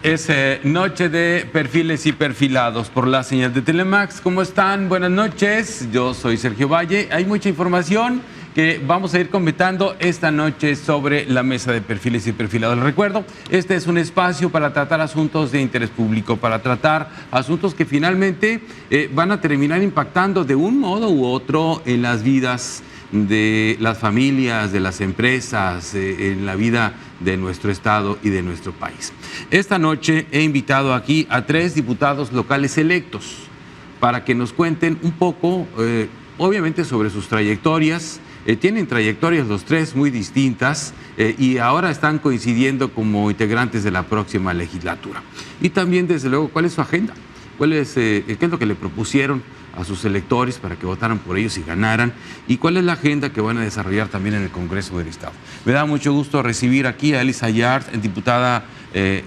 Es noche de perfiles y perfilados por la señal de Telemax. ¿Cómo están? Buenas noches. Yo soy Sergio Valle. Hay mucha información que vamos a ir comentando esta noche sobre la mesa de perfiles y perfilados. Les recuerdo, este es un espacio para tratar asuntos de interés público, para tratar asuntos que finalmente van a terminar impactando de un modo u otro en las vidas de las familias, de las empresas, en la vida de nuestro estado y de nuestro país. Esta noche he invitado aquí a 3 diputados locales electos para que nos cuenten un poco, obviamente, sobre sus trayectorias. Tienen trayectorias los 3 muy distintas y ahora están coincidiendo como integrantes de la próxima legislatura. Y también, desde luego, ¿cuál es su agenda? ¿Qué es lo que le propusieron a sus electores para que votaran por ellos y ganaran? ¿Y cuál es la agenda que van a desarrollar también en el Congreso del Estado? Me da mucho gusto recibir aquí a Elisa Yard, diputada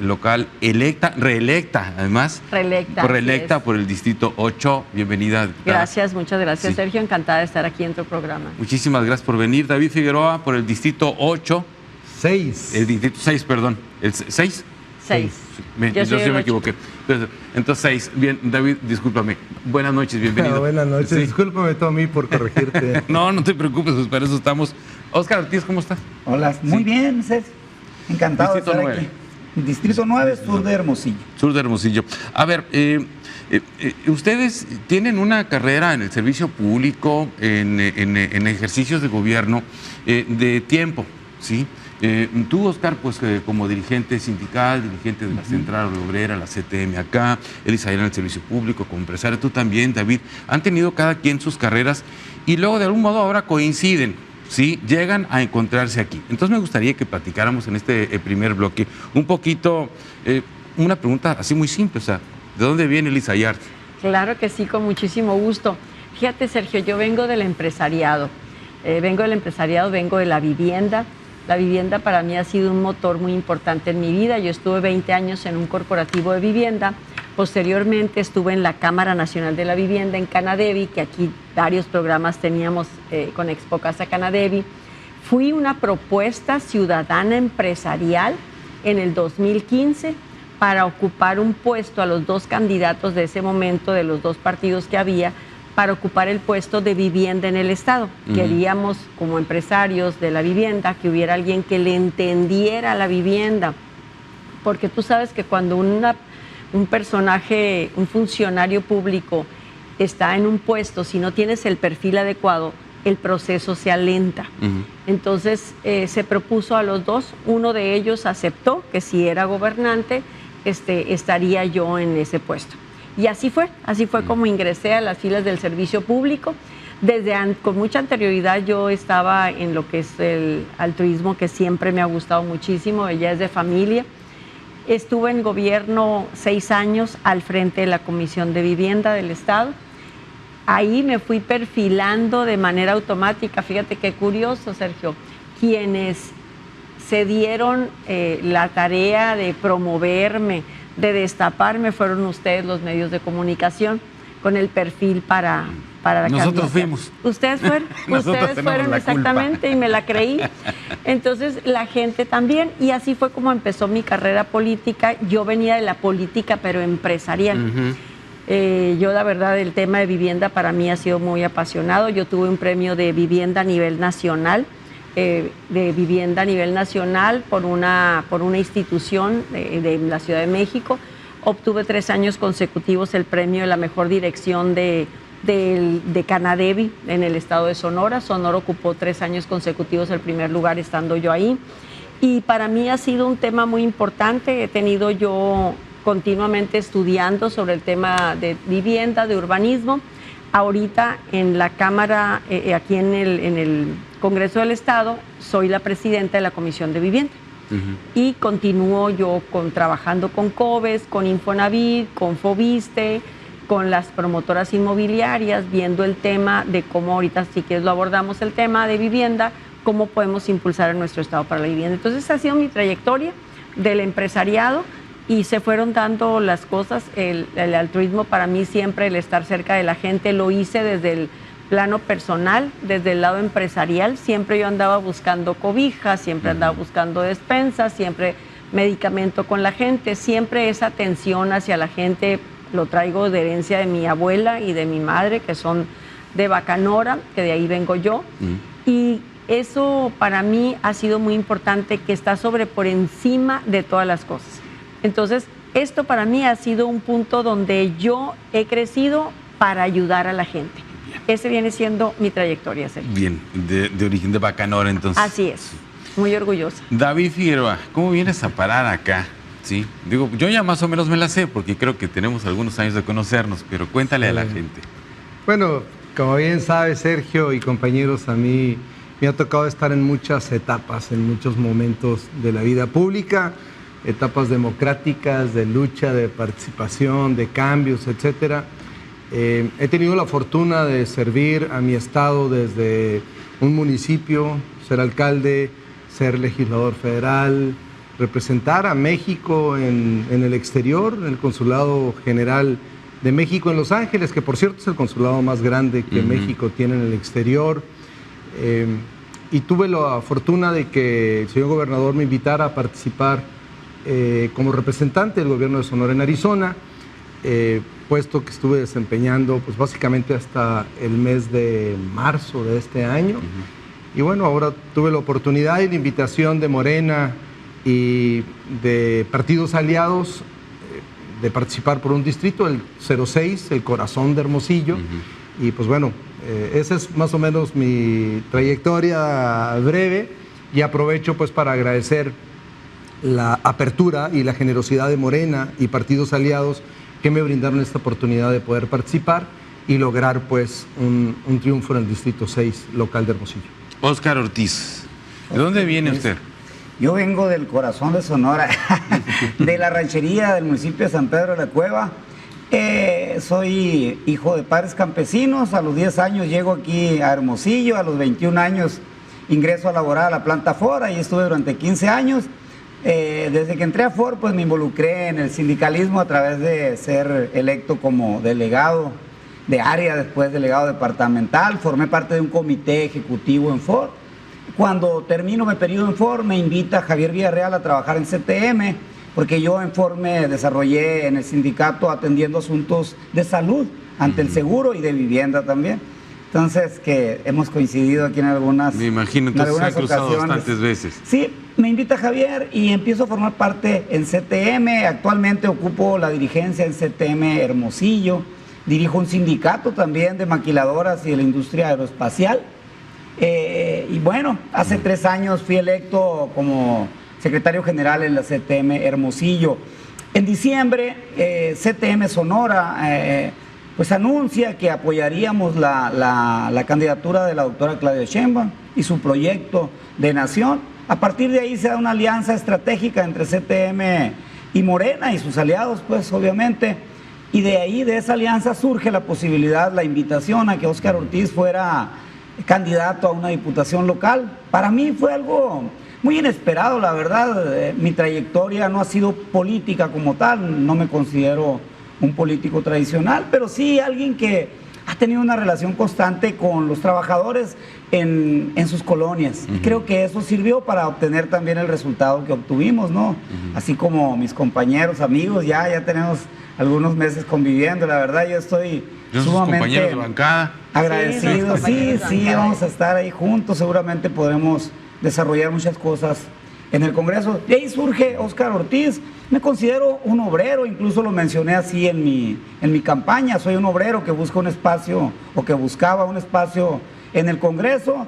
local electa, reelecta además. Reelecta por el Distrito 8. Bienvenida, diputada. Gracias, muchas gracias, Sergio. Encantada de estar aquí en tu programa. Muchísimas gracias por venir. David Figueroa por el Distrito 8. 6. El Distrito 6, perdón. ¿El 6? 6. Yo sí me equivoqué. Entonces 6. Bien, David, discúlpame. Buenas noches, bienvenido. Buenas noches. Sí. Discúlpame tú a mí por corregirte. No te preocupes, pues para eso estamos. Óscar Ortiz, ¿cómo estás? Hola, muy bien, Sergio. Encantado Distrito de estar 9. aquí. Distrito 9, sur de Hermosillo. Sur de Hermosillo. A ver, ustedes tienen una carrera en el servicio público, en ejercicios de gobierno de tiempo, ¿sí? Tú, Óscar, pues como dirigente sindical, dirigente de la Central Obrera, la CTM acá, Elisa en el servicio público, como empresario, tú también, David, han tenido cada quien sus carreras y luego de algún modo ahora coinciden, ¿sí? Llegan a encontrarse aquí. Entonces me gustaría que platicáramos en este primer bloque un poquito, una pregunta así muy simple, o sea, ¿de dónde viene Elisa Yard? Claro que sí, con muchísimo gusto. Fíjate, Sergio, yo vengo del empresariado, vengo de la vivienda. La vivienda para mí ha sido un motor muy importante en mi vida. Yo estuve 20 años en un corporativo de vivienda. Posteriormente estuve en la Cámara Nacional de la Vivienda en Canadevi, que aquí varios programas teníamos con Expo Casa Canadevi. Fui una propuesta ciudadana empresarial en el 2015 para ocupar un puesto a los 2 candidatos de ese momento, de los 2 partidos que había, para ocupar el puesto de vivienda en el Estado. Queríamos, como empresarios de la vivienda, que hubiera alguien que le entendiera la vivienda, porque tú sabes que cuando un personaje, un funcionario público está en un puesto, si no tienes el perfil adecuado, el proceso se alenta. Entonces se propuso a los 2, uno de ellos aceptó que si era gobernante, estaría yo en ese puesto. Y así fue como ingresé a las filas del servicio público. Con mucha anterioridad yo estaba en lo que es el altruismo, que siempre me ha gustado muchísimo, ella es de familia. Estuve en gobierno 6 años al frente de la Comisión de Vivienda del Estado. Ahí me fui perfilando de manera automática. Fíjate qué curioso, Sergio, quienes se dieron la tarea de promoverme, de destaparme, fueron ustedes, los medios de comunicación, con el perfil para la Nosotros fuimos. Ustedes fueron, exactamente, y me la creí. Entonces la gente también, y así fue como empezó mi carrera política. Yo venía de la política, pero empresarial. Yo, la verdad, el tema de vivienda para mí ha sido muy apasionado. Yo tuve un premio de vivienda a nivel nacional, por una institución de la Ciudad de México. Obtuve 3 años consecutivos el premio de la mejor dirección de Canadevi en el estado de Sonora. Sonora ocupó 3 años consecutivos el primer lugar estando yo ahí. Y para mí ha sido un tema muy importante. He tenido yo continuamente estudiando sobre el tema de vivienda, de urbanismo. Ahorita en la Cámara, aquí en el Congreso del Estado, soy la presidenta de la Comisión de Vivienda. Y continúo yo trabajando con COBES, con Infonavit, con Fobiste, con las promotoras inmobiliarias, viendo el tema de cómo ahorita, si quieres lo abordamos, el tema de vivienda, cómo podemos impulsar en nuestro estado para la vivienda. Entonces ha sido mi trayectoria del empresariado y se fueron dando las cosas. El altruismo para mí siempre, el estar cerca de la gente, lo hice desde el plano personal, desde el lado empresarial. Siempre yo andaba buscando cobijas, siempre andaba buscando despensas, siempre medicamento con la gente. Siempre esa atención hacia la gente lo traigo de herencia de mi abuela y de mi madre, que son de Bacanora, que de ahí vengo yo. Y eso para mí ha sido muy importante, que está por encima de todas las cosas. Entonces, esto para mí ha sido un punto donde yo he crecido para ayudar a la gente. Ese viene siendo mi trayectoria, Sergio. Bien, de origen de Bacanora, entonces. Así es, muy orgullosa. David Figueroa, ¿cómo vienes a parar acá? Sí, digo, yo ya más o menos me la sé porque creo que tenemos algunos años de conocernos, pero cuéntale a la gente. Bueno, como bien sabe Sergio y compañeros, a mí me ha tocado estar en muchas etapas, en muchos momentos de la vida pública, etapas democráticas, de lucha, de participación, de cambios, etcétera. He tenido la fortuna de servir a mi estado desde un municipio, ser alcalde, ser legislador federal, representar a México en el exterior, en el Consulado General de México en Los Ángeles, que por cierto es el consulado más grande que México tiene en el exterior. Y tuve la fortuna de que el señor gobernador me invitara a participar como representante del gobierno de Sonora en Arizona, puesto que estuve desempeñando pues básicamente hasta el mes de marzo de este año. Y bueno, ahora tuve la oportunidad y la invitación de Morena y de partidos aliados de participar por un distrito, el 06, el corazón de Hermosillo. Y pues bueno, esa es más o menos mi trayectoria breve, y aprovecho pues para agradecer la apertura y la generosidad de Morena y partidos aliados que me brindaron esta oportunidad de poder participar y lograr pues un triunfo en el distrito 6 local de Hermosillo. Óscar Ortiz, ¿de dónde viene usted? Yo vengo del corazón de Sonora, de la ranchería del municipio de San Pedro de la Cueva. Soy hijo de padres campesinos. A los 10 años llego aquí a Hermosillo, a los 21 años ingreso a laborar a la planta Ford, ahí estuve durante 15 años. Desde que entré a Ford, pues me involucré en el sindicalismo a través de ser electo como delegado de área, después delegado departamental. Formé parte de un comité ejecutivo en Ford. Cuando termino mi periodo en Ford, me invita Javier Villarreal a trabajar en CTM, porque yo en Ford me desarrollé en el sindicato atendiendo asuntos de salud ante el seguro y de vivienda también. Entonces, que hemos coincidido aquí en algunas Me imagino, entonces se han cruzado ocasiones. bastantes veces. Sí, me invita Javier y empiezo a formar parte en CTM. Actualmente ocupo la dirigencia en CTM Hermosillo. Dirijo un sindicato también de maquiladoras y de la industria aeroespacial. Y bueno, hace 3 años fui electo como secretario general en la CTM Hermosillo. En diciembre, CTM Sonora pues anuncia que apoyaríamos la candidatura de la doctora Claudia Sheinbaum y su proyecto de nación. A partir de ahí se da una alianza estratégica entre CTM y Morena y sus aliados, pues obviamente. Y de ahí, de esa alianza, surge la posibilidad, la invitación a que Óscar Ortiz fuera candidato a una diputación local. Para mí fue algo muy inesperado, la verdad. Mi trayectoria no ha sido política como tal, no me considero un político tradicional, pero sí alguien que ha tenido una relación constante con los trabajadores en sus colonias. Y creo que eso sirvió para obtener también el resultado que obtuvimos, ¿no? Así como mis compañeros, amigos, ya tenemos algunos meses conviviendo. La verdad, yo estoy sumamente compañeros de bancada agradecido. Sí, vamos a estar ahí juntos. Seguramente podremos desarrollar muchas cosas en el Congreso. Y ahí surge Óscar Ortiz. Me considero un obrero, incluso lo mencioné así en mi campaña. Soy un obrero que busca un espacio, o que buscaba un espacio en el Congreso,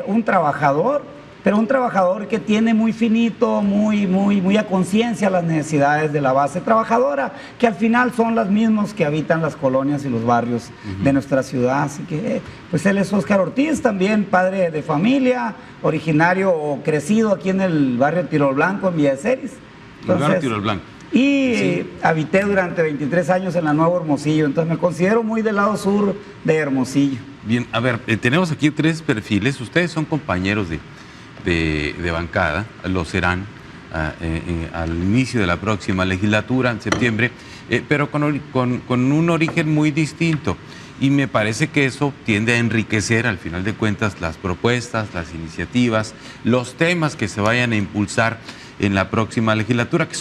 un trabajador, pero un trabajador que tiene muy finito, muy a conciencia las necesidades de la base trabajadora, que al final son las mismas que habitan las colonias y los barrios de nuestra ciudad. Así que, pues él es Óscar Ortiz, también padre de familia, originario o crecido aquí en el barrio Tirol Blanco, en Villa de Ceres. El barrio Tirol Blanco. Y habité durante 23 años en la Nueva Hermosillo, entonces me considero muy del lado sur de Hermosillo. Bien, a ver, tenemos aquí 3 perfiles. Ustedes son compañeros de bancada, lo serán al inicio de la próxima legislatura, en septiembre, pero con un origen muy distinto. Y me parece que eso tiende a enriquecer, al final de cuentas, las propuestas, las iniciativas, los temas que se vayan a impulsar en la próxima legislatura, que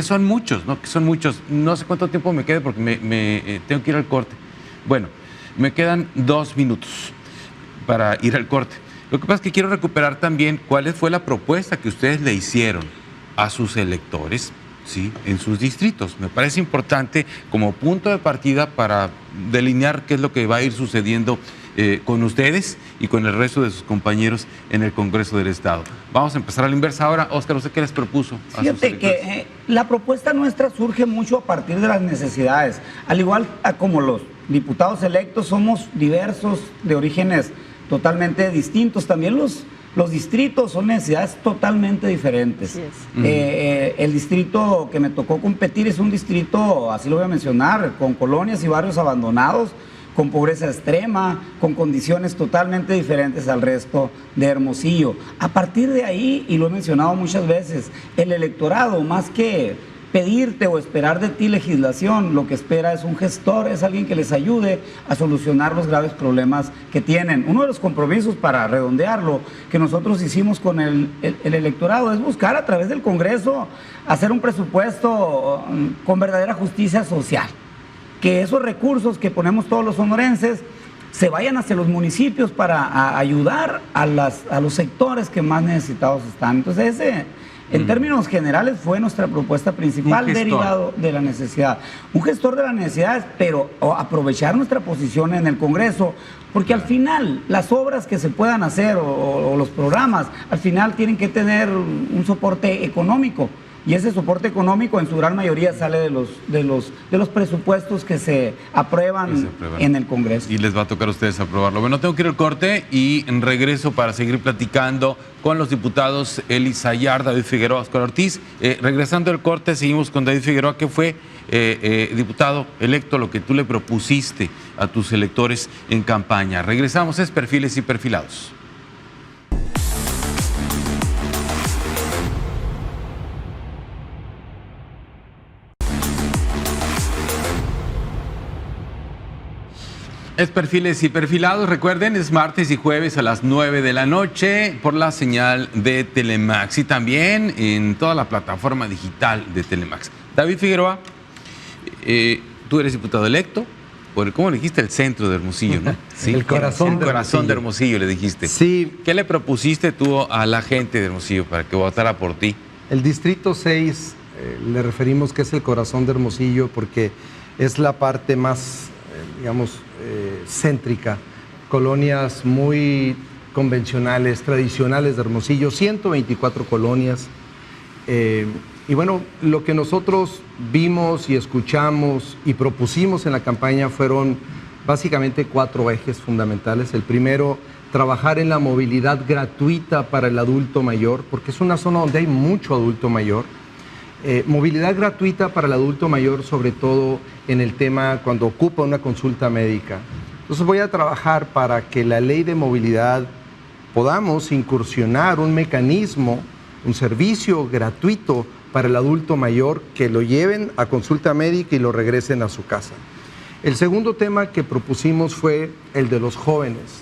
son muchos, ¿no? Que son muchos. No sé cuánto tiempo me quede porque tengo que ir al corte. Bueno, me quedan 2 minutos para ir al corte. Lo que pasa es que quiero recuperar también cuál fue la propuesta que ustedes le hicieron a sus electores, ¿sí?, en sus distritos. Me parece importante como punto de partida para delinear qué es lo que va a ir sucediendo con ustedes y con el resto de sus compañeros en el Congreso del Estado. Vamos a empezar a la inversa ahora. Óscar, ¿usted qué les propuso a sus Fíjate electores? que la propuesta nuestra surge mucho a partir de las necesidades. Al igual como los diputados electos somos diversos, de orígenes totalmente distintos, también los distritos son necesidades totalmente diferentes. Así es. El distrito que me tocó competir es un distrito, así lo voy a mencionar, con colonias y barrios abandonados, con pobreza extrema, con condiciones totalmente diferentes al resto de Hermosillo. A partir de ahí, y lo he mencionado muchas veces, el electorado, más que pedirte o esperar de ti legislación, lo que espera es un gestor, es alguien que les ayude a solucionar los graves problemas que tienen. Uno de los compromisos, para redondearlo, que nosotros hicimos con el electorado es buscar a través del Congreso hacer un presupuesto con verdadera justicia social. Que esos recursos que ponemos todos los sonorenses se vayan hacia los municipios para ayudar a los sectores que más necesitados están. Entonces en términos generales fue nuestra propuesta principal, derivado de la necesidad. Un gestor de las necesidades, pero aprovechar nuestra posición en el Congreso, porque al final las obras que se puedan hacer o los programas, al final tienen que tener un soporte económico. Y ese soporte económico en su gran mayoría sale de los presupuestos que se aprueban en el Congreso. Y les va a tocar a ustedes aprobarlo. Bueno, tengo que ir al corte y regreso para seguir platicando con los diputados Eli Sayar, David Figueroa, Óscar Ortiz. Regresando al corte, seguimos con David Figueroa, que fue diputado electo, lo que tú le propusiste a tus electores en campaña. Regresamos, es Perfiles y Perfilados. Es Perfiles y Perfilados. Recuerden, es martes y jueves a las 9 de la noche por la señal de Telemax y también en toda la plataforma digital de Telemax. David Figueroa, tú eres diputado electo por, ¿cómo le dijiste? El centro de Hermosillo, ¿no? Sí, el corazón de Hermosillo, le dijiste. Sí. ¿Qué le propusiste tú a la gente de Hermosillo para que votara por ti? El Distrito 6 le referimos que es el corazón de Hermosillo porque es la parte más, digamos, céntrica, colonias muy convencionales, tradicionales de Hermosillo, 124 colonias. Y bueno, lo que nosotros vimos y escuchamos y propusimos en la campaña fueron básicamente 4 ejes fundamentales. El primero, trabajar en la movilidad gratuita para el adulto mayor, porque es una zona donde hay mucho adulto mayor. Movilidad gratuita para el adulto mayor, sobre todo en el tema cuando ocupa una consulta médica. Entonces voy a trabajar para que la ley de movilidad podamos incursionar un mecanismo, un servicio gratuito para el adulto mayor, que lo lleven a consulta médica y lo regresen a su casa. El segundo tema que propusimos fue el de los jóvenes.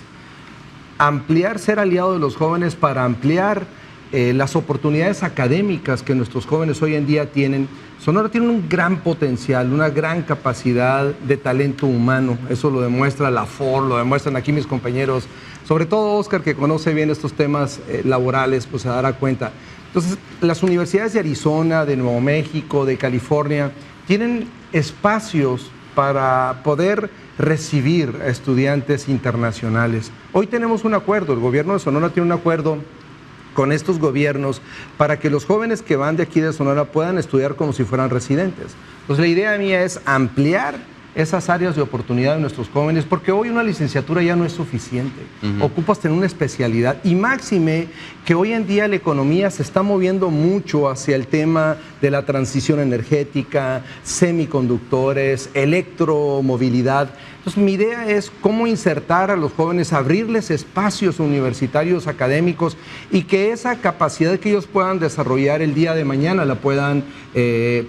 Ampliar, ser aliado de los jóvenes para ampliar las oportunidades académicas que nuestros jóvenes hoy en día tienen. Sonora tiene un gran potencial, una gran capacidad de talento humano. Eso lo demuestra la FOR, lo demuestran aquí mis compañeros. Sobre todo Óscar, que conoce bien estos temas laborales, pues se dará cuenta. Entonces, las universidades de Arizona, de Nuevo México, de California, tienen espacios para poder recibir a estudiantes internacionales. Hoy tenemos un acuerdo, el gobierno de Sonora tiene un acuerdo con estos gobiernos para que los jóvenes que van de aquí de Sonora puedan estudiar como si fueran residentes. Entonces la idea mía es ampliar esas áreas de oportunidad de nuestros jóvenes, porque hoy una licenciatura ya no es suficiente. Ocupas tener una especialidad, y máxime que hoy en día la economía se está moviendo mucho hacia el tema de la transición energética, semiconductores, electromovilidad. Entonces mi idea es cómo insertar a los jóvenes, abrirles espacios universitarios, académicos, y que esa capacidad que ellos puedan desarrollar el día de mañana la puedan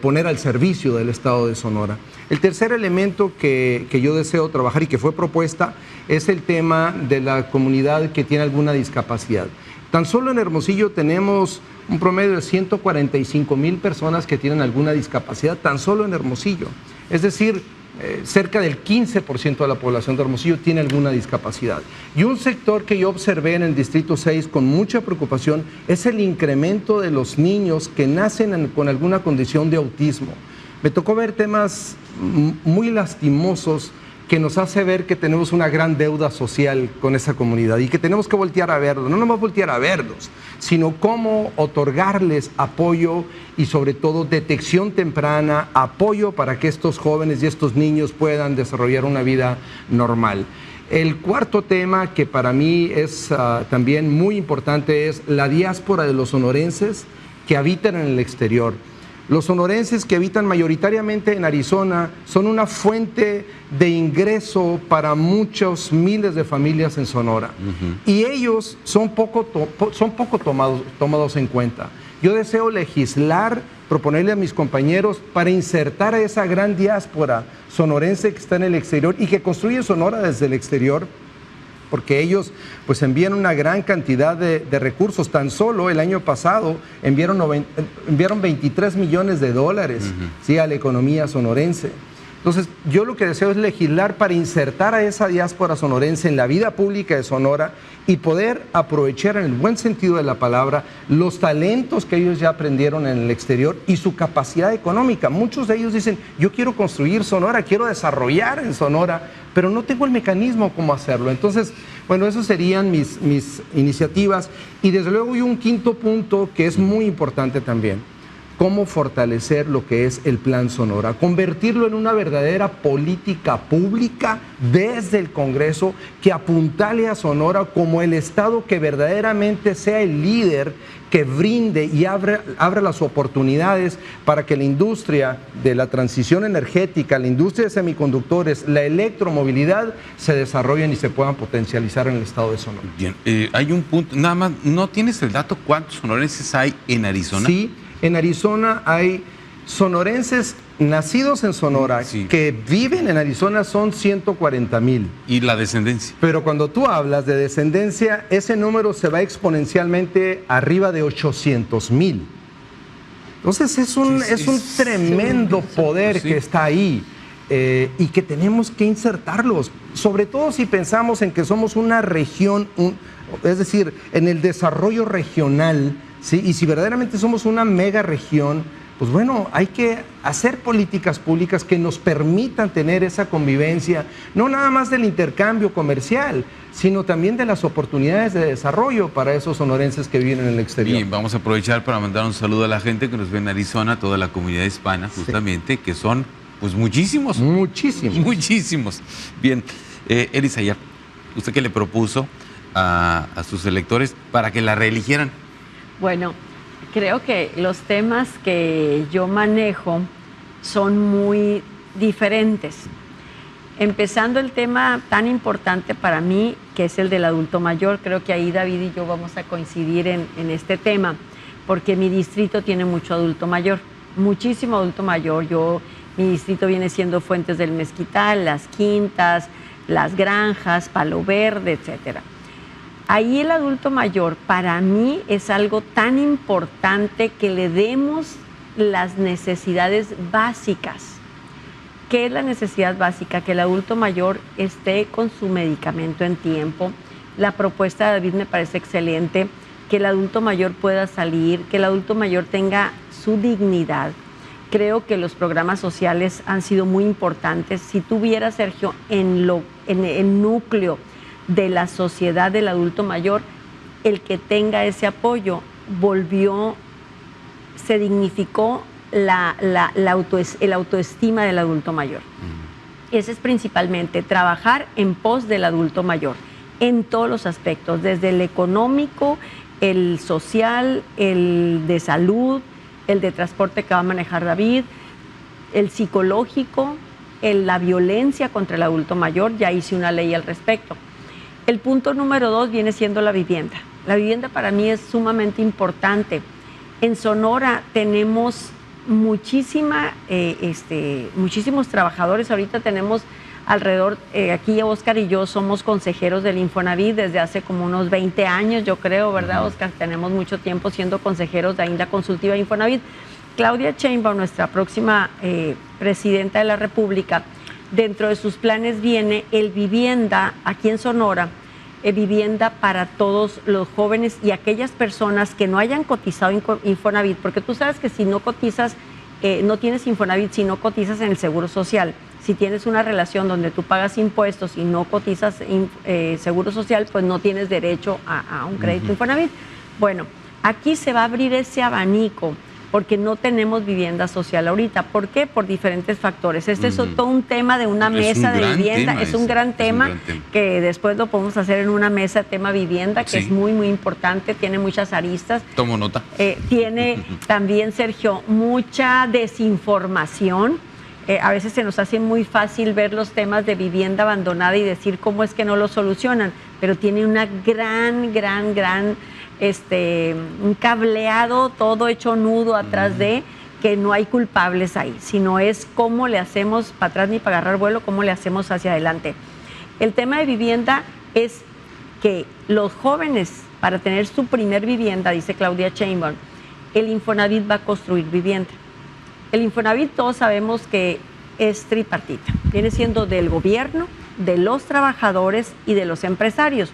poner al servicio del Estado de Sonora. El tercer elemento que yo deseo trabajar y que fue propuesta es el tema de la comunidad que tiene alguna discapacidad. Tan solo en Hermosillo tenemos un promedio de 145,000 personas que tienen alguna discapacidad tan solo en Hermosillo. Es decir, cerca del 15% de la población de Hermosillo tiene alguna discapacidad. Y un sector que yo observé en el Distrito 6 con mucha preocupación es el incremento de los niños que nacen con alguna condición de autismo. Me tocó ver temas muy lastimosos que nos hace ver que tenemos una gran deuda social con esa comunidad y que tenemos que voltear a verlos, no nomás voltear a verlos, sino cómo otorgarles apoyo y sobre todo detección temprana, apoyo para que estos jóvenes y estos niños puedan desarrollar una vida normal. El cuarto tema que para mí es también muy importante es la diáspora de los sonorenses que habitan en el exterior. Los sonorenses que habitan mayoritariamente en Arizona son una fuente de ingreso para muchos miles de familias en Sonora. Y ellos son poco tomados en cuenta. Yo deseo legislar, proponerle a mis compañeros para insertar a esa gran diáspora sonorense que está en el exterior y que construye Sonora desde el exterior, porque ellos pues envían una gran cantidad de recursos. Tan solo el año pasado enviaron 23 millones de dólares ¿sí? a la economía sonorense. Entonces, yo lo que deseo es legislar para insertar a esa diáspora sonorense en la vida pública de Sonora y poder aprovechar en el buen sentido de la palabra los talentos que ellos ya aprendieron en el exterior y su capacidad económica. Muchos de ellos dicen, yo quiero construir Sonora, quiero desarrollar en Sonora, pero no tengo el mecanismo cómo hacerlo. Entonces, bueno, esas serían mis iniciativas. Y desde luego hay un quinto punto que es muy importante también. Cómo fortalecer lo que es el Plan Sonora, convertirlo en una verdadera política pública desde el Congreso que apuntale a Sonora como el estado que verdaderamente sea el líder que brinde y abra las oportunidades para que la industria de la transición energética, la industria de semiconductores, la electromovilidad se desarrollen y se puedan potencializar en el estado de Sonora. Bien, hay un punto, nada más, ¿no tienes el dato cuántos sonorenses hay en Arizona? Sí. En Arizona hay sonorenses nacidos en Sonora que viven en Arizona, son 140,000. ¿Y la descendencia? Pero cuando tú hablas de descendencia, ese número se va exponencialmente arriba de 800,000. Entonces es un tremendo poder que está ahí y que tenemos que insertarlos, sobre todo si pensamos en que somos una región, es decir, en el desarrollo regional. Sí, y si verdaderamente somos una mega región, pues bueno, hay que hacer políticas públicas que nos permitan tener esa convivencia, no nada más del intercambio comercial, sino también de las oportunidades de desarrollo para esos sonorenses que viven en el exterior. Y vamos a aprovechar para mandar un saludo a la gente que nos ve en Arizona, toda la comunidad hispana, justamente, que son pues muchísimos. Muchísimos. Muchísimos. Bien, Elisa, ya, ¿usted qué le propuso a sus electores para que la reeligieran? Bueno, creo que los temas que yo manejo son muy diferentes. Empezando el tema tan importante para mí, que es el del adulto mayor, creo que ahí David y yo vamos a coincidir en este tema, porque mi distrito tiene mucho adulto mayor, muchísimo adulto mayor. Mi distrito viene siendo Fuentes del Mezquital, Las Quintas, Las Granjas, Palo Verde, etcétera. Ahí el adulto mayor para mí es algo tan importante que le demos las necesidades básicas. ¿Qué es la necesidad básica? Que el adulto mayor esté con su medicamento en tiempo. La propuesta de David me parece excelente, que el adulto mayor pueda salir, que el adulto mayor tenga su dignidad. Creo que los programas sociales han sido muy importantes. Si tuviera, Sergio, en el núcleo de la sociedad del adulto mayor, el que tenga ese apoyo se dignificó la autoestima del adulto mayor. Ese es principalmente trabajar en pos del adulto mayor, en todos los aspectos, desde el económico, el social, el de salud, el de transporte que va a manejar David, el psicológico, la violencia contra el adulto mayor. Ya hice una ley al respecto. El punto número 2 viene siendo la vivienda. La vivienda para mí es sumamente importante. En Sonora tenemos muchísimos trabajadores. Ahorita tenemos alrededor, aquí Oscar y yo somos consejeros del Infonavit desde hace como unos 20 años, yo creo, ¿verdad, Oscar? Tenemos mucho tiempo siendo consejeros de Ainda Consultiva Infonavit. Claudia Sheinbaum, nuestra próxima presidenta de la República, dentro de sus planes viene el vivienda aquí en Sonora, vivienda para todos los jóvenes y aquellas personas que no hayan cotizado Infonavit, porque tú sabes que si no cotizas, no tienes Infonavit si no cotizas en el Seguro Social. Si tienes una relación donde tú pagas impuestos y no cotizas Seguro Social, pues no tienes derecho a un crédito Infonavit. Bueno, aquí se va a abrir ese abanico porque no tenemos vivienda social ahorita. ¿Por qué? Por diferentes factores. Este es todo un tema de una mesa de vivienda. Es un gran tema que después lo podemos hacer en una mesa de tema vivienda, que es muy, muy importante, tiene muchas aristas. Tomo nota. Tiene también, Sergio, mucha desinformación. A veces se nos hace muy fácil ver los temas de vivienda abandonada y decir cómo es que no lo solucionan, pero tiene una gran un cableado todo hecho nudo atrás de que no hay culpables ahí, sino es cómo le hacemos para atrás ni para agarrar vuelo, cómo le hacemos hacia adelante. El tema de vivienda es que los jóvenes, para tener su primer vivienda, dice Claudia Sheinbaum, el Infonavit va a construir vivienda. El Infonavit todos sabemos que es tripartita, viene siendo del gobierno, de los trabajadores y de los empresarios.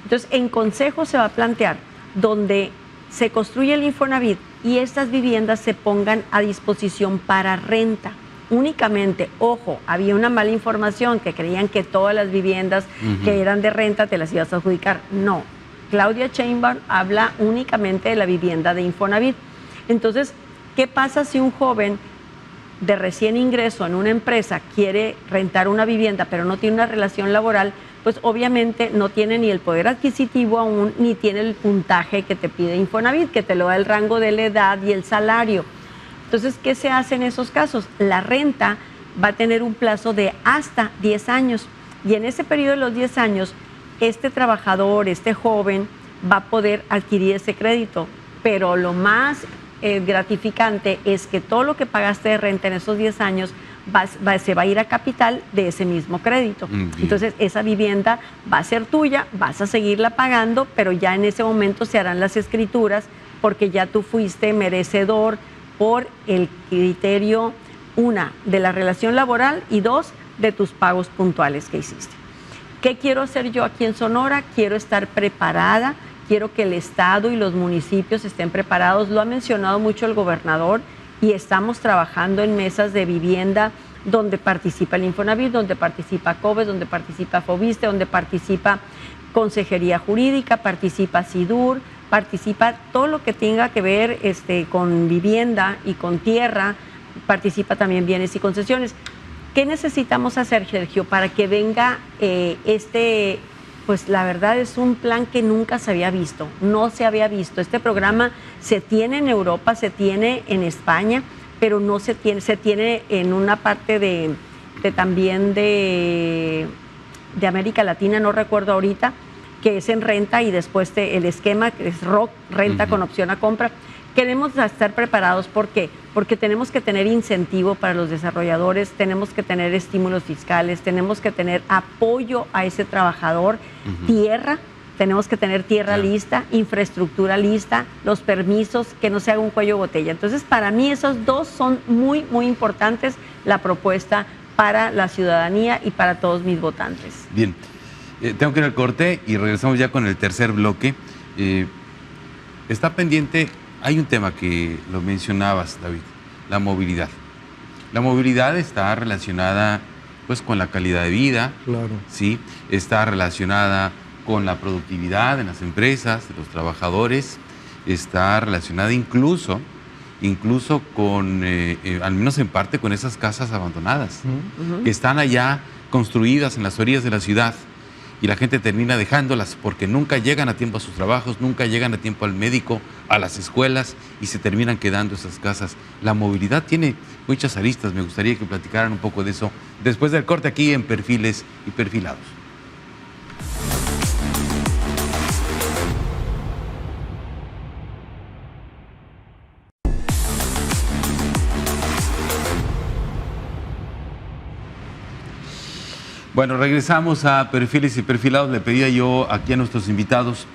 Entonces, en consejo se va a plantear donde se construye el Infonavit y estas viviendas se pongan a disposición para renta. Únicamente, ojo, había una mala información que creían que todas las viviendas que eran de renta te las ibas a adjudicar. No, Claudia Sheinbaum habla únicamente de la vivienda de Infonavit. Entonces, ¿qué pasa si un joven de recién ingreso en una empresa quiere rentar una vivienda pero no tiene una relación laboral? Pues obviamente no tiene ni el poder adquisitivo aún, ni tiene el puntaje que te pide Infonavit, que te lo da el rango de la edad y el salario. Entonces, ¿qué se hace en esos casos? La renta va a tener un plazo de hasta 10 años y en ese periodo de los 10 años, este trabajador, este joven, va a poder adquirir ese crédito. Pero lo más gratificante es que todo lo que pagaste de renta en esos 10 años se va a ir a capital de ese mismo crédito. Entonces, esa vivienda va a ser tuya, vas a seguirla pagando, pero ya en ese momento se harán las escrituras porque ya tú fuiste merecedor por el criterio, una, de la relación laboral y dos, de tus pagos puntuales que hiciste. ¿Qué quiero hacer yo aquí en Sonora? Quiero estar preparada, quiero que el Estado y los municipios estén preparados. Lo ha mencionado mucho el gobernador y estamos trabajando en mesas de vivienda donde participa el Infonavit, donde participa COBES, donde participa FOBISTE, donde participa Consejería Jurídica, participa SIDUR, participa todo lo que tenga que ver con vivienda y con tierra, participa también bienes y concesiones. ¿Qué necesitamos hacer, Sergio, para que venga pues la verdad es un plan que nunca se había visto, no se había visto. Este programa se tiene en Europa, se tiene en España, pero no se tiene en una parte también de América Latina, no recuerdo ahorita, que es en renta y después el esquema que es ROC, renta con opción a compra. Queremos estar preparados, ¿por qué? Porque tenemos que tener incentivo para los desarrolladores, tenemos que tener estímulos fiscales, tenemos que tener apoyo a ese trabajador, tierra, tenemos que tener tierra lista, infraestructura lista, los permisos, que no se haga un cuello de botella. Entonces, para mí esos dos son muy, muy importantes, la propuesta para la ciudadanía y para todos mis votantes. Bien, tengo que ir al corte y regresamos ya con el tercer bloque. Está pendiente. Hay un tema que lo mencionabas, David, la movilidad. La movilidad está relacionada pues con la calidad de vida, claro. ¿sí? Está relacionada con la productividad en las empresas, de los trabajadores, está relacionada incluso con, al menos en parte, con esas casas abandonadas, que están allá construidas en las orillas de la ciudad. Y la gente termina dejándolas porque nunca llegan a tiempo a sus trabajos, nunca llegan a tiempo al médico, a las escuelas y se terminan quedando esas casas. La movilidad tiene muchas aristas, me gustaría que platicaran un poco de eso después del corte aquí en Perfiles y Perfilados. Bueno, regresamos a Perfiles y Perfilados. Le pedía yo aquí a nuestros invitados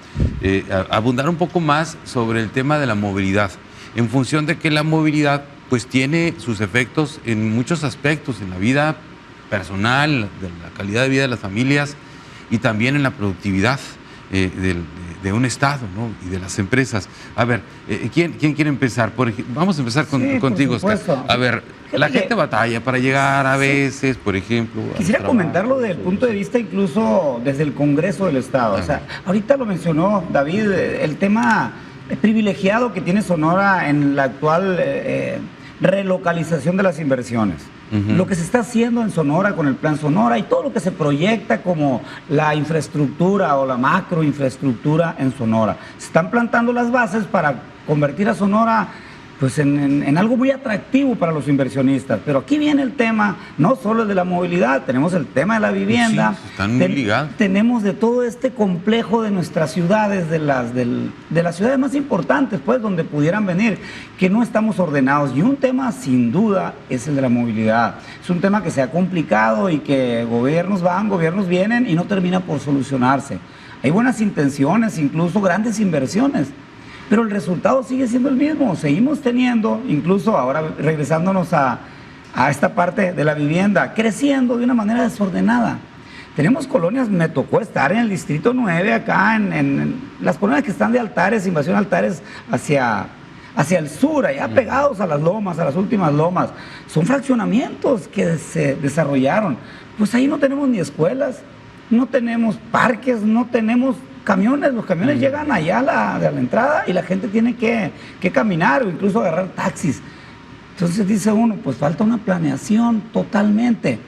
abundar un poco más sobre el tema de la movilidad, en función de que la movilidad pues tiene sus efectos en muchos aspectos, en la vida personal, de la calidad de vida de las familias y también en la productividad de un Estado, ¿no? Y de las empresas. A ver, ¿quién quiere empezar? Vamos a empezar contigo, Oscar. A ver, la gente batalla para llegar a veces, por ejemplo. Quisiera comentarlo desde el punto de vista incluso desde el Congreso del Estado. O sea, ahorita lo mencionó David, el tema privilegiado que tiene Sonora en la actual relocalización de las inversiones. Lo que se está haciendo en Sonora con el Plan Sonora y todo lo que se proyecta como la infraestructura o la macroinfraestructura en Sonora. Se están plantando las bases para convertir a Sonora pues en algo muy atractivo para los inversionistas. Pero aquí viene el tema, no solo el de la movilidad, tenemos el tema de la vivienda. Sí, están muy ligados. Tenemos de todo este complejo de nuestras ciudades, de las ciudades más importantes, pues, donde pudieran venir, que no estamos ordenados. Y un tema, sin duda, es el de la movilidad. Es un tema que se ha complicado y que gobiernos van, gobiernos vienen y no termina por solucionarse. Hay buenas intenciones, incluso grandes inversiones, pero el resultado sigue siendo el mismo. Seguimos teniendo, incluso ahora regresándonos a esta parte de la vivienda, creciendo de una manera desordenada. Tenemos colonias, me tocó estar en el Distrito 9, acá en las colonias que están de Altares, invasión Altares hacia el sur, allá pegados a las lomas, a las últimas lomas. Son fraccionamientos que se desarrollaron. Pues ahí no tenemos ni escuelas, no tenemos parques, no tenemos camiones. Los camiones llegan allá a la entrada y la gente tiene que caminar o incluso agarrar taxis. Entonces dice uno, pues falta una planeación totalmente.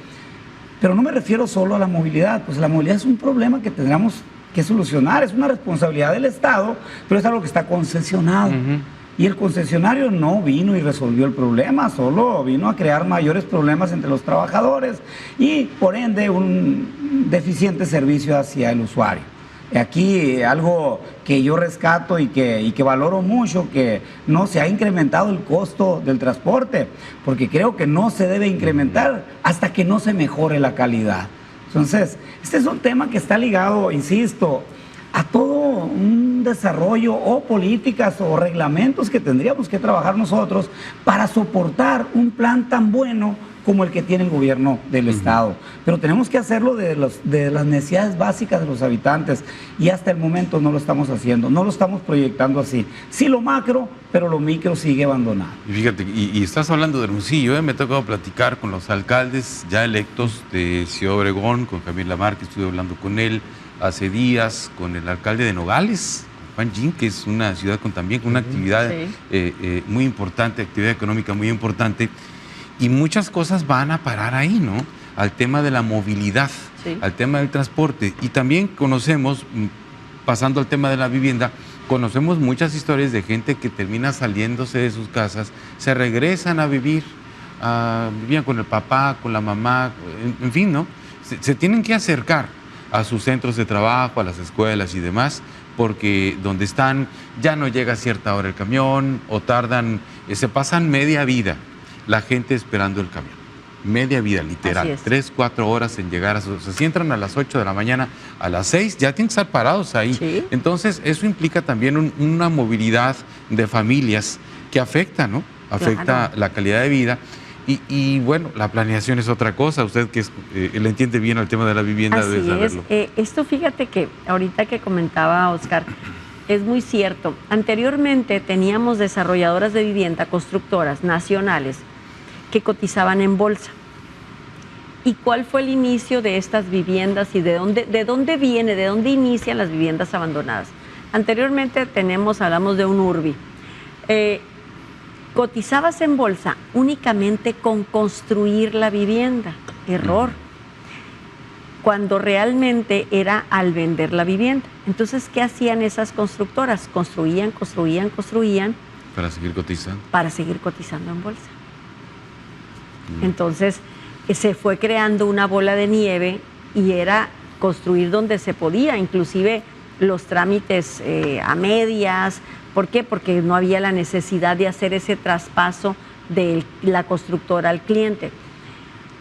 Pero no me refiero solo a la movilidad, pues la movilidad es un problema que tendremos que solucionar, es una responsabilidad del Estado, pero es algo que está concesionado. Y el concesionario no vino y resolvió el problema, solo vino a crear mayores problemas entre los trabajadores y por ende un deficiente servicio hacia el usuario. Aquí algo que yo rescato y que valoro mucho, que no se ha incrementado el costo del transporte, porque creo que no se debe incrementar hasta que no se mejore la calidad. Entonces, este es un tema que está ligado, insisto, a todo un desarrollo o políticas o reglamentos que tendríamos que trabajar nosotros para soportar un plan tan bueno como el que tiene el gobierno del Estado. Pero tenemos que hacerlo de las necesidades básicas de los habitantes y hasta el momento no lo estamos haciendo, no lo estamos proyectando así. Sí lo macro, pero lo micro sigue abandonado. Y fíjate, y estás hablando de Hermosillo, me ha tocado platicar con los alcaldes ya electos de Ciudad Obregón, con Javier Lamar, que estuve hablando con él hace días, con el alcalde de Nogales, Juan Gin, que es una ciudad también con una actividad muy importante, actividad económica muy importante. Y muchas cosas van a parar ahí, ¿no? Al tema de la movilidad, al tema del transporte. Y también conocemos, pasando al tema de la vivienda, conocemos muchas historias de gente que termina saliéndose de sus casas, se regresan a vivir, vivían con el papá, con la mamá, en fin, ¿no? Se tienen que acercar a sus centros de trabajo, a las escuelas y demás, porque donde están ya no llega a cierta hora el camión o tardan, se pasan media vida la gente esperando el camión. Media vida, literal. 3, 4 horas en llegar a sus... O sea, si entran a las 8 de la mañana, a las 6 ya tienen que estar parados ahí. Sí. Entonces, eso implica también una movilidad de familias que afecta, ¿no? Afecta la calidad de vida. Y bueno, la planeación es otra cosa. Usted que le entiende bien al tema de la vivienda debe saberlo. Esto, fíjate que ahorita que comentaba Oscar, es muy cierto. Anteriormente teníamos desarrolladoras de vivienda, constructoras nacionales, que cotizaban en bolsa. ¿Y cuál fue el inicio de estas viviendas y de dónde inician las viviendas abandonadas? Anteriormente hablamos de un urbi. Cotizabas en bolsa únicamente con construir la vivienda. Error. Cuando realmente era al vender la vivienda. Entonces, ¿qué hacían esas constructoras? Construían. Para seguir cotizando. Para seguir cotizando en bolsa. Entonces, se fue creando una bola de nieve y era construir donde se podía, inclusive los trámites a medias. ¿Por qué? Porque no había la necesidad de hacer ese traspaso de la constructora al cliente.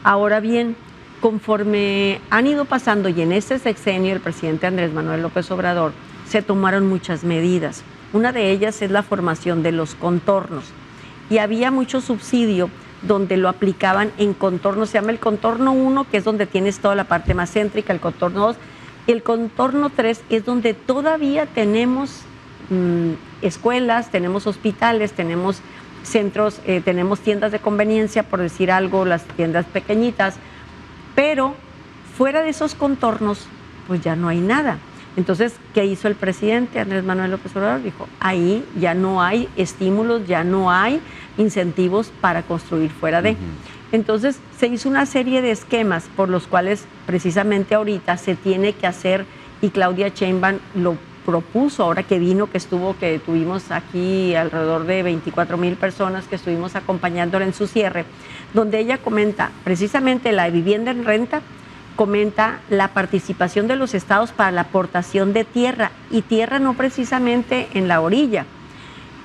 Ahora bien, Conforme han ido pasando y en este sexenio el presidente Andrés Manuel López Obrador se tomaron muchas medidas. Una de ellas es la formación de los contornos y había mucho subsidio donde lo aplicaban en contornos. Se llama el contorno 1, que es donde tienes toda la parte más céntrica, el contorno 2. El contorno 3 es donde todavía tenemos escuelas, tenemos hospitales, tenemos centros, tenemos tiendas de conveniencia, por decir algo, las tiendas pequeñitas, pero fuera de esos contornos, pues ya no hay nada. Entonces, ¿qué hizo el presidente Andrés Manuel López Obrador? Dijo, ahí ya no hay estímulos, ya no hay incentivos para construir fuera de. Entonces, se hizo una serie de esquemas por los cuales precisamente ahorita se tiene que hacer, y Claudia Sheinbaum lo propuso ahora que vino, que tuvimos aquí alrededor de 24,000 personas que estuvimos acompañándola en su cierre, donde ella comenta precisamente la vivienda en renta, comenta la participación de los estados para la aportación de tierra, y tierra no precisamente en la orilla,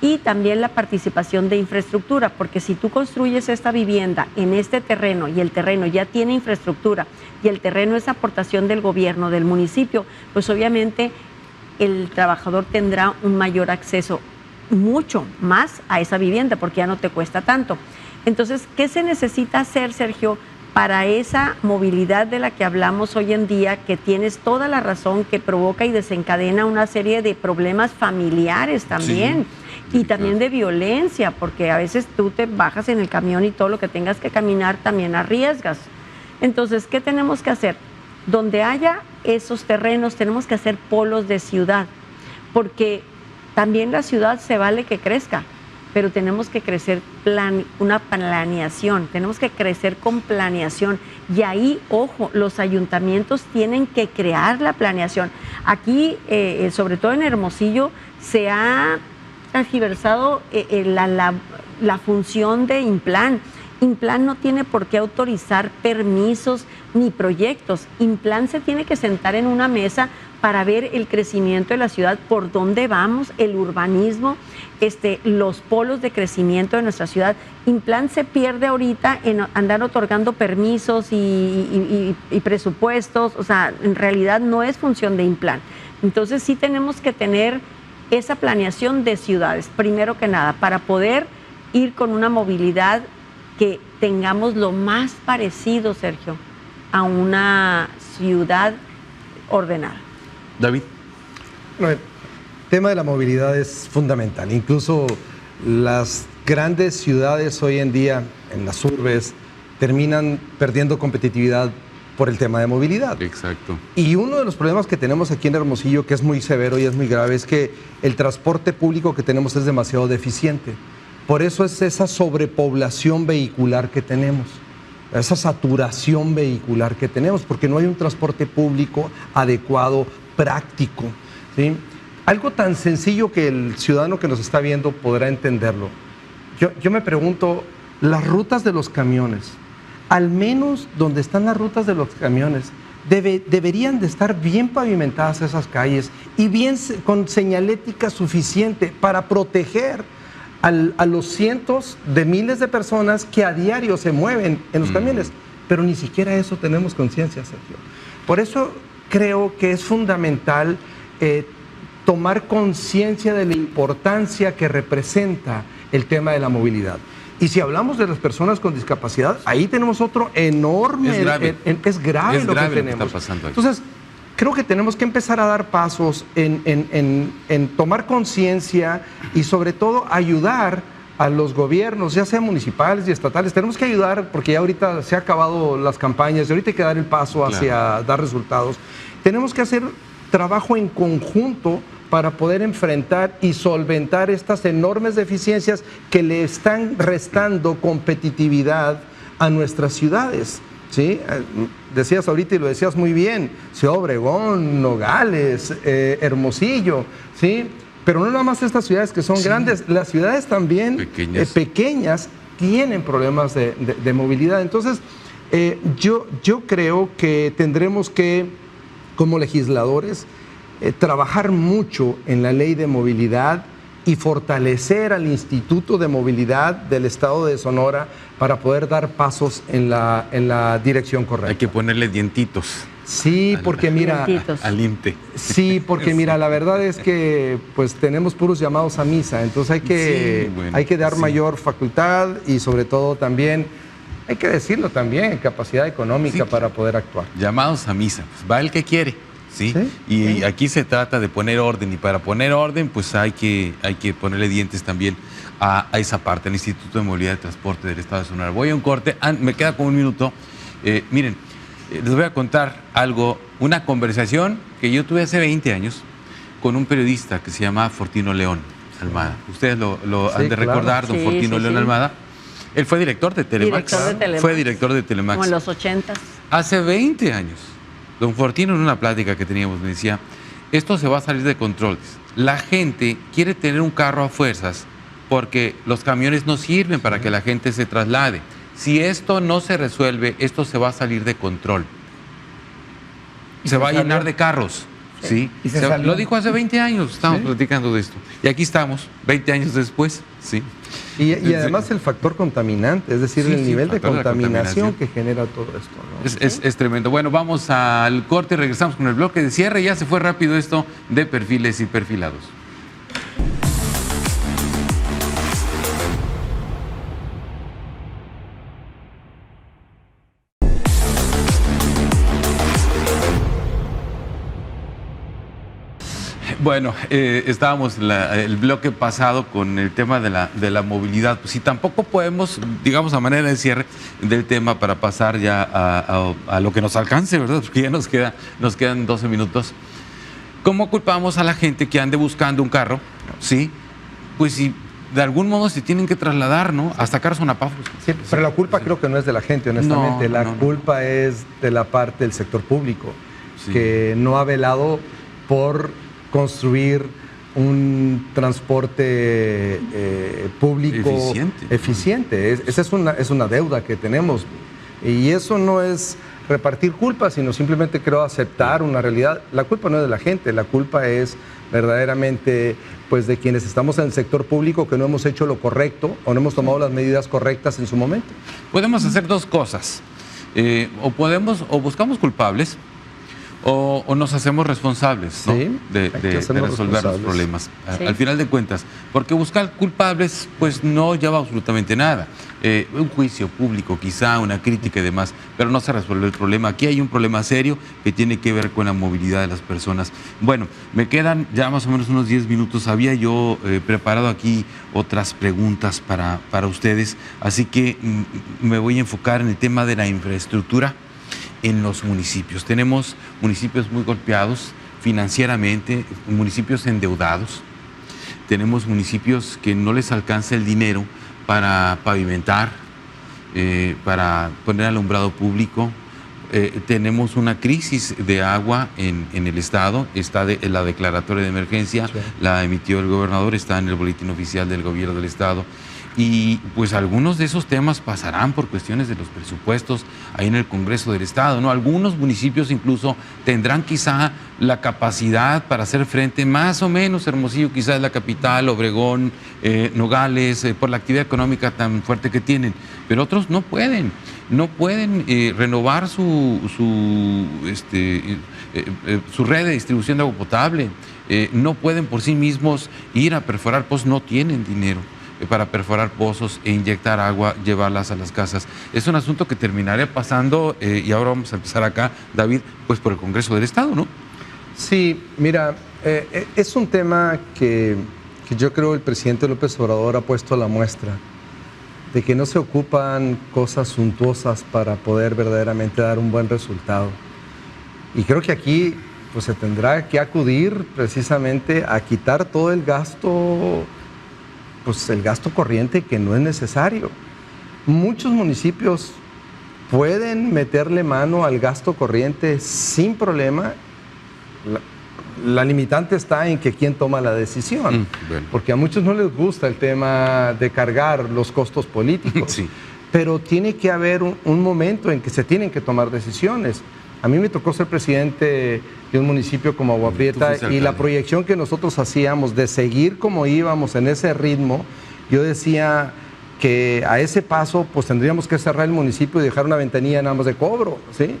y también la participación de infraestructura, porque si tú construyes esta vivienda en este terreno y el terreno ya tiene infraestructura y el terreno es aportación del gobierno, del municipio, pues obviamente el trabajador tendrá un mayor acceso, mucho más a esa vivienda, porque ya no te cuesta tanto. Entonces, ¿qué se necesita hacer, Sergio, para esa movilidad de la que hablamos hoy en día, que tienes toda la razón, que provoca y desencadena una serie de problemas familiares también, y también de violencia, porque a veces tú te bajas en el camión y todo lo que tengas que caminar también arriesgas? Entonces, ¿qué tenemos que hacer? Donde haya esos terrenos, tenemos que hacer polos de ciudad, porque también la ciudad se vale que crezca, pero tenemos que crecer una planeación, tenemos que crecer con planeación. Y ahí, ojo, los ayuntamientos tienen que crear la planeación. Aquí, sobre todo en Hermosillo, se ha transgiversado la función de Implan. Implan no tiene por qué autorizar permisos ni proyectos. Implan se tiene que sentar en una mesa para ver el crecimiento de la ciudad, por dónde vamos, el urbanismo, los polos de crecimiento de nuestra ciudad. Implan se pierde ahorita en andar otorgando permisos y presupuestos. O sea, en realidad no es función de Implan. Entonces sí tenemos que tener esa planeación de ciudades, primero que nada, para poder ir con una movilidad que tengamos lo más parecido, Sergio, a una ciudad ordenada. David. Bueno, el tema de la movilidad es fundamental. Incluso las grandes ciudades hoy en día, en las urbes, terminan perdiendo competitividad por el tema de movilidad. Exacto. Y uno de los problemas que tenemos aquí en Hermosillo, que es muy severo y es muy grave, es que el transporte público que tenemos es demasiado deficiente. Por eso es esa sobrepoblación vehicular que tenemos, esa saturación vehicular que tenemos, porque no hay un transporte público adecuado, práctico, ¿sí? Algo tan sencillo que el ciudadano que nos está viendo podrá entenderlo. Yo me pregunto, las rutas de los camiones, al menos donde están las rutas de los camiones, deberían de estar bien pavimentadas esas calles y bien con señalética suficiente para proteger a los cientos de miles de personas que a diario se mueven en los camiones, pero ni siquiera eso tenemos conciencia, Sergio. Por eso creo que es fundamental tomar conciencia de la importancia que representa el tema de la movilidad. Y si hablamos de las personas con discapacidad, ahí tenemos otro enorme... Es grave. Es grave lo que tenemos. Lo que está pasando aquí. Entonces, creo que tenemos que empezar a dar pasos en tomar conciencia y sobre todo ayudar a los gobiernos, ya sean municipales y estatales. Tenemos que ayudar porque ya ahorita se han acabado las campañas y ahorita hay que dar el paso hacia dar resultados. Tenemos que hacer trabajo en conjunto para poder enfrentar y solventar estas enormes deficiencias que le están restando competitividad a nuestras ciudades. ¿Sí? Decías ahorita y lo decías muy bien, Ciudad Obregón, Nogales, Hermosillo, ¿sí? Pero no nada más estas ciudades que son grandes, las ciudades también pequeñas tienen problemas de movilidad. Entonces, yo creo que tendremos que, como legisladores, trabajar mucho en la ley de movilidad y fortalecer al Instituto de Movilidad del Estado de Sonora para poder dar pasos en la dirección correcta. Hay que ponerle dientitos. Sí, porque mira, al INTE. Sí, porque mira, la verdad es que pues tenemos puros llamados a misa, entonces hay que dar mayor facultad y sobre todo también, hay que decirlo también, capacidad económica para poder actuar. Llamados a misa, pues va el que quiere. ¿Sí? Y aquí se trata de poner orden, y para poner orden pues hay que ponerle dientes también a esa parte, al Instituto de Movilidad y Transporte del Estado de Sonora. Voy a un corte, me queda como un minuto. Miren, les voy a contar algo, una conversación que yo tuve hace 20 años con un periodista que se llama Fortino León Almada. Ustedes lo han de recordar, don Fortino León Almada. Él fue director de Telemax. Fue director de Telemax. Como en los 80s. Hace 20 años. Don Fortino, en una plática que teníamos, me decía, esto se va a salir de control. La gente quiere tener un carro a fuerzas porque los camiones no sirven para que la gente se traslade. Si esto no se resuelve, esto se va a salir de control. Se va a llenar de carros. ¿Sí? Lo dijo hace 20 años, estamos platicando de esto. Y aquí estamos, 20 años después. ¿Sí? Y además el factor contaminante, es decir, el nivel de contaminación que genera todo esto, ¿no? Es tremendo. Bueno, vamos al corte y regresamos con el bloque de cierre. Ya se fue rápido esto de perfiles y perfilados. Bueno, estábamos el bloque pasado con el tema de la movilidad. Pues si tampoco podemos, digamos, a manera de cierre del tema para pasar ya a lo que nos alcance, ¿verdad? Porque ya nos quedan 12 minutos. ¿Cómo culpamos a la gente que ande buscando un carro? ¿Sí? Pues si de algún modo se tienen que trasladar, ¿no? Hasta Sonapafos. Sí, pero la culpa creo que no es de la gente, honestamente. La culpa es de la parte del sector público, que no ha velado por construir un transporte público eficiente. Esa es una deuda que tenemos. Y eso no es repartir culpa, sino simplemente creo aceptar una realidad. La culpa no es de la gente, la culpa es verdaderamente pues de quienes estamos en el sector público que no hemos hecho lo correcto o no hemos tomado las medidas correctas en su momento. Podemos hacer dos cosas. O buscamos culpables, o nos hacemos responsables, ¿no? de resolver los problemas. Al final de cuentas, porque buscar culpables pues no lleva absolutamente nada. Un juicio público, quizá una crítica y demás, pero no se resuelve el problema. Aquí hay un problema serio que tiene que ver con la movilidad de las personas. Bueno, me quedan ya más o menos unos 10 minutos. Había yo preparado aquí otras preguntas para ustedes, así que me voy a enfocar en el tema de la infraestructura en los municipios. Tenemos municipios muy golpeados financieramente, municipios endeudados, tenemos municipios que no les alcanza el dinero para pavimentar, para poner alumbrado público. Tenemos una crisis de agua en el estado, está la declaratoria de emergencia, la emitió el gobernador, está en el boletín oficial del gobierno del estado. Y pues algunos de esos temas pasarán por cuestiones de los presupuestos ahí en el Congreso del Estado, ¿no? Algunos municipios incluso tendrán quizá la capacidad para hacer frente, más o menos, Hermosillo quizás es la capital, Obregón, Nogales, por la actividad económica tan fuerte que tienen, pero otros no pueden renovar su red de distribución de agua potable, no pueden por sí mismos ir a perforar pozos, no tienen dinero para perforar pozos e inyectar agua, llevarlas a las casas. Es un asunto que terminaré pasando, y ahora vamos a empezar acá, David, pues por el Congreso del Estado, ¿no? Sí, mira, es un tema que yo creo el presidente López Obrador ha puesto a la muestra, de que no se ocupan cosas suntuosas para poder verdaderamente dar un buen resultado. Y creo que aquí pues se tendrá que acudir precisamente a quitar todo el gasto, pues el gasto corriente que no es necesario. Muchos municipios pueden meterle mano al gasto corriente sin problema. La limitante está en que quién toma la decisión, porque a muchos no les gusta el tema de cargar los costos políticos. pero tiene que haber un momento en que se tienen que tomar decisiones. A mí me tocó ser presidente de un municipio como Agua Prieta y la proyección que nosotros hacíamos de seguir como íbamos en ese ritmo, yo decía que a ese paso pues tendríamos que cerrar el municipio y dejar una ventanilla nada más de cobro, ¿sí?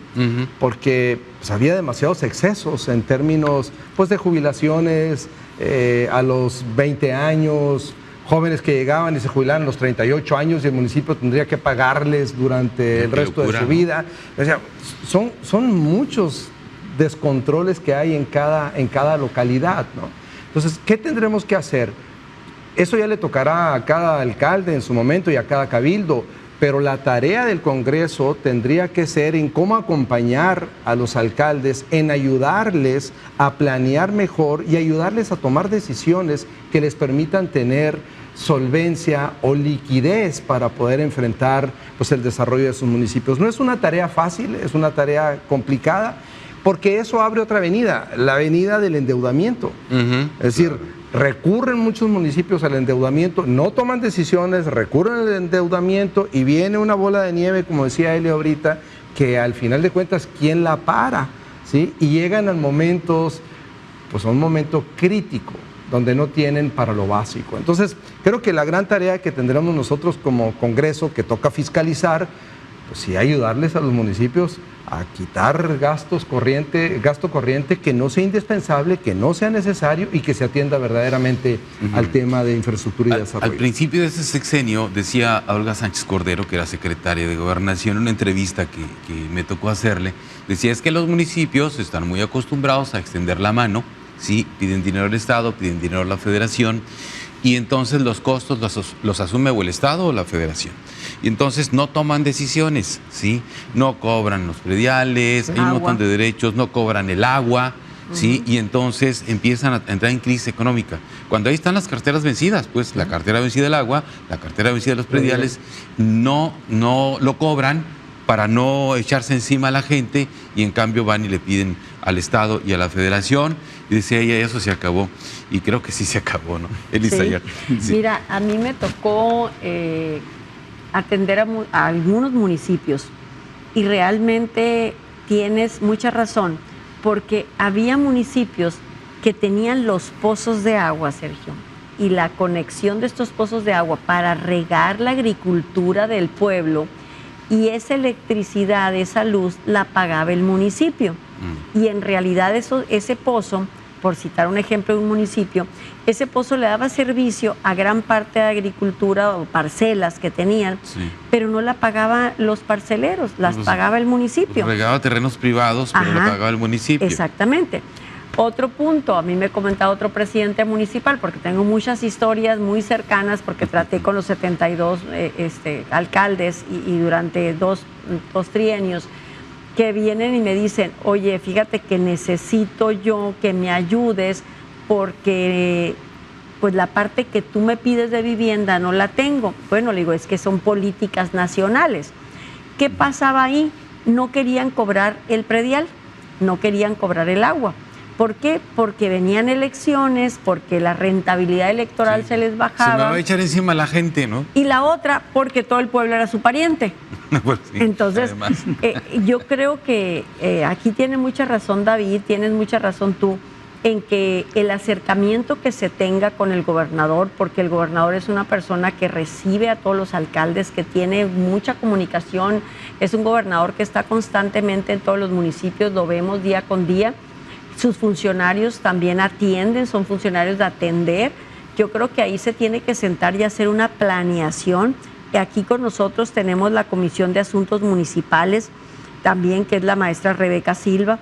Porque pues, había demasiados excesos en términos pues de jubilaciones a los 20 años, jóvenes que llegaban y se jubilaban a los 38 años y el municipio tendría que pagarles durante el resto de su vida. O sea, son muchos descontroles que hay en cada localidad, ¿no? Entonces, ¿qué tendremos que hacer? Eso ya le tocará a cada alcalde en su momento y a cada cabildo, pero la tarea del Congreso tendría que ser en cómo acompañar a los alcaldes, en ayudarles a planear mejor y ayudarles a tomar decisiones que les permitan tener solvencia o liquidez para poder enfrentar pues, el desarrollo de sus municipios. No es una tarea fácil, es una tarea complicada, porque eso abre otra avenida, la avenida del endeudamiento. Es decir, recurren muchos municipios al endeudamiento, no toman decisiones, recurren al endeudamiento y viene una bola de nieve, como decía Eli ahorita, que al final de cuentas, ¿quién la para? ¿Sí? Y llegan a momentos, pues a un momento crítico, donde no tienen para lo básico. Entonces, creo que la gran tarea que tendremos nosotros como Congreso, que toca fiscalizar, pues sí, ayudarles a los municipios a quitar gasto corriente que no sea indispensable, que no sea necesario y que se atienda verdaderamente al tema de infraestructura y desarrollo. Al principio de ese sexenio decía Olga Sánchez Cordero, que era secretaria de Gobernación, en una entrevista que me tocó hacerle, decía, es que los municipios están muy acostumbrados a extender la mano, ¿sí? Piden dinero al Estado, piden dinero a la Federación, y entonces los costos los asume o el Estado o la Federación. Y entonces no toman decisiones, ¿sí? No cobran los prediales, hay un montón de derechos, no cobran el agua, ¿sí? Y entonces empiezan a entrar en crisis económica. Cuando ahí están las carteras vencidas, pues la cartera vencida del agua, la cartera vencida de los prediales, no lo cobran para no echarse encima a la gente y en cambio van y le piden al Estado y a la Federación. Y decía ella, eso se acabó. Y creo que sí se acabó, ¿no? Elisa, sí. Sí. Mira, a mí me tocó atender a algunos municipios y realmente tienes mucha razón, porque había municipios que tenían los pozos de agua, Sergio, y la conexión de estos pozos de agua para regar la agricultura del pueblo, y esa electricidad, esa luz, la pagaba el municipio. Y en realidad ese pozo, por citar un ejemplo de un municipio, ese pozo le daba servicio a gran parte de agricultura o parcelas que tenían, pero no la pagaban los parceleros, las pagaba el municipio. Regaba terrenos privados, pero la pagaba el municipio. Exactamente. Otro punto, a mí me comentaba otro presidente municipal, porque tengo muchas historias muy cercanas, porque traté con los 72 alcaldes y durante dos trienios, que vienen y me dicen, oye, fíjate que necesito yo que me ayudes porque pues la parte que tú me pides de vivienda no la tengo. Bueno, le digo, es que son políticas nacionales. ¿Qué pasaba ahí? No querían cobrar el predial, no querían cobrar el agua. ¿Por qué? Porque venían elecciones, porque la rentabilidad electoral se les bajaba. Se me va a echar encima la gente, ¿no? Y la otra, porque todo el pueblo era su pariente. Pues sí, entonces, yo creo que aquí tiene mucha razón David, tienes mucha razón tú, en que el acercamiento que se tenga con el gobernador, porque el gobernador es una persona que recibe a todos los alcaldes, que tiene mucha comunicación, es un gobernador que está constantemente en todos los municipios, lo vemos día con día. Sus funcionarios también atienden, son funcionarios de atender. Yo creo que ahí se tiene que sentar y hacer una planeación. Y aquí con nosotros tenemos la Comisión de Asuntos Municipales, también que es la maestra Rebeca Silva,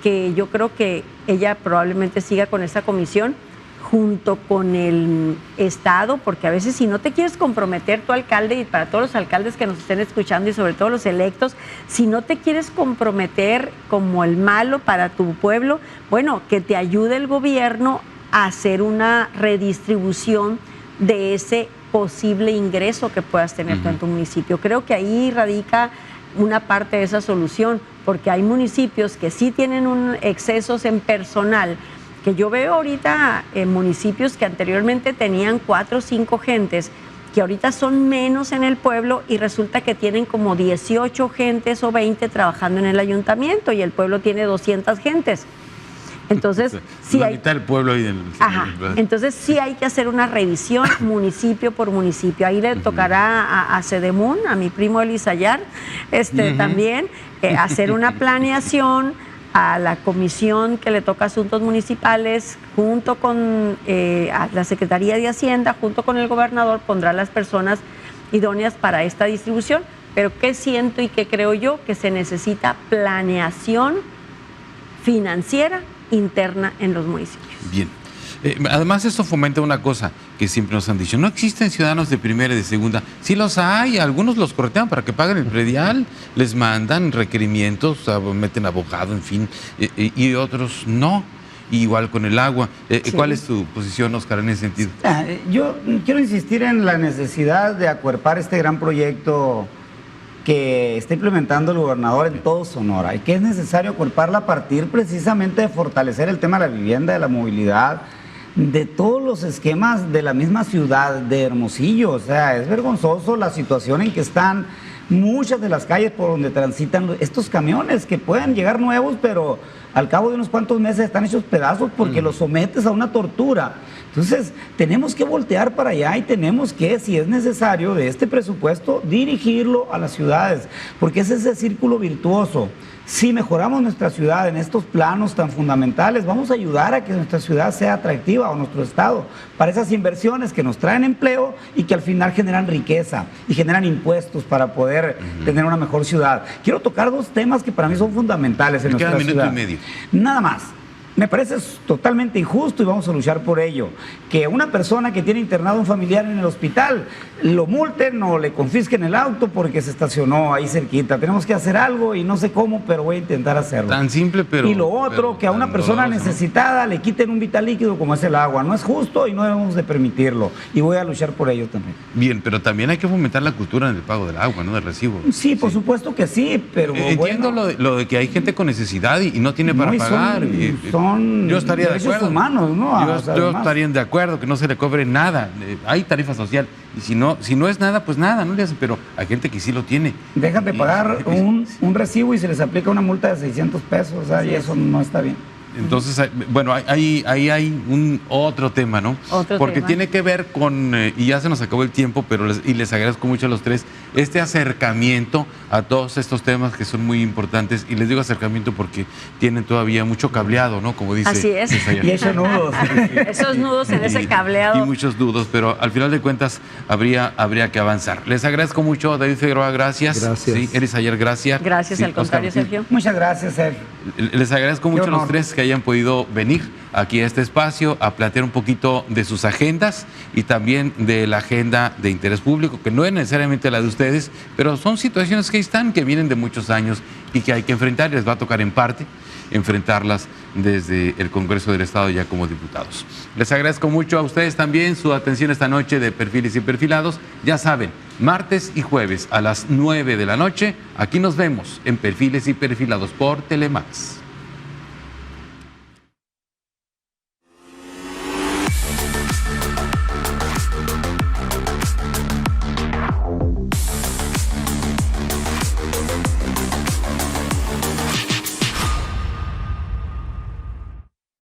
que yo creo que ella probablemente siga con esta comisión junto con el Estado, porque a veces si no te quieres comprometer tu alcalde, y para todos los alcaldes que nos estén escuchando y sobre todo los electos, si no te quieres comprometer como el malo para tu pueblo, bueno, que te ayude el gobierno a hacer una redistribución de ese posible ingreso que puedas tener tú en tu municipio. Creo que ahí radica una parte de esa solución, porque hay municipios que sí tienen excesos en personal, que yo veo ahorita en municipios que anteriormente tenían 4 o 5 gentes que ahorita son menos en el pueblo y resulta que tienen como 18 gentes o 20 trabajando en el ayuntamiento y el pueblo tiene 200 gentes. Entonces, sí la hay... mitad del pueblo ahí Entonces sí hay que hacer una revisión municipio por municipio. Ahí le tocará a Sedemun, a mi primo Elizayar, también hacer una planeación a la comisión que le toca asuntos municipales, junto con a la Secretaría de Hacienda, junto con el gobernador, pondrá las personas idóneas para esta distribución. Pero ¿qué siento y qué creo yo? Que se necesita planeación financiera interna en los municipios. Bien. Además, esto fomenta una cosa que siempre nos han dicho: no existen ciudadanos de primera y de segunda. Sí los hay, algunos los corretean para que paguen el predial, les mandan requerimientos, meten abogado, en fin, y otros no. Igual con el agua. Sí. ¿Cuál es tu posición, Oscar, en ese sentido? Yo quiero insistir en la necesidad de acuerpar este gran proyecto que está implementando el gobernador en todo Sonora y que es necesario acuerparla a partir precisamente de fortalecer el tema de la vivienda, de la movilidad, de todos los esquemas de la misma ciudad de Hermosillo. O sea, es vergonzoso la situación en que están muchas de las calles por donde transitan estos camiones que pueden llegar nuevos, pero al cabo de unos cuantos meses están hechos pedazos porque los sometes a una tortura. Entonces, tenemos que voltear para allá y tenemos que, si es necesario, de este presupuesto, dirigirlo a las ciudades, porque es ese círculo virtuoso. Si mejoramos nuestra ciudad en estos planos tan fundamentales, vamos a ayudar a que nuestra ciudad sea atractiva, o nuestro estado, para esas inversiones que nos traen empleo y que al final generan riqueza y generan impuestos para poder tener una mejor ciudad. Quiero tocar dos temas que para mí son fundamentales en nuestra ciudad. Queda minuto y medio. Nada más. Me parece totalmente injusto y vamos a luchar por ello. Que una persona que tiene internado a un familiar en el hospital lo multen o le confisquen el auto porque se estacionó ahí cerquita. Tenemos que hacer algo y no sé cómo, pero voy a intentar hacerlo. Tan simple, pero... Y lo otro, que a una persona necesitada le quiten un vital líquido como es el agua. No es justo y no debemos de permitirlo. Y voy a luchar por ello también. Bien, pero también hay que fomentar la cultura en el pago del agua, ¿no? Del recibo. Sí, por supuesto que sí, pero entiendo lo de que hay gente con necesidad y no tiene para pagar. Yo estaría de acuerdo. Humanos, ¿no? Yo estaría de acuerdo que no se le cobre nada. Hay tarifa social. Y si no es nada, pues nada, no le hacen. Pero hay gente que sí lo tiene. Dejan de pagar un recibo y se les aplica una multa de 600 pesos. O sea, y eso no está bien. Entonces, bueno, ahí hay un otro tema, ¿no? Porque tiene que ver con, y ya se nos acabó el tiempo, pero les agradezco mucho a los tres, este acercamiento a todos estos temas que son muy importantes. Y les digo acercamiento porque tienen todavía mucho cableado, ¿no? Como dice. Así es. Y esos nudos. Esos nudos en ese cableado. Y muchos nudos, pero al final de cuentas habría que avanzar. Les agradezco mucho, David Figueroa, gracias. Gracias. Sí, Elizayar, gracias. Gracias, sí, al contrario, Oscar, Sergio. Muchas gracias, Sergio. Les agradezco mucho a los tres que hayan podido venir aquí a este espacio a plantear un poquito de sus agendas y también de la agenda de interés público, que no es necesariamente la de ustedes, pero son situaciones que están, que vienen de muchos años y que hay que enfrentar, y les va a tocar en parte enfrentarlas desde el Congreso del Estado ya como diputados. Les agradezco mucho a ustedes también su atención esta noche de Perfiles y Perfilados. Ya saben, martes y jueves a las 9 de la noche, aquí nos vemos en Perfiles y Perfilados por Telemax.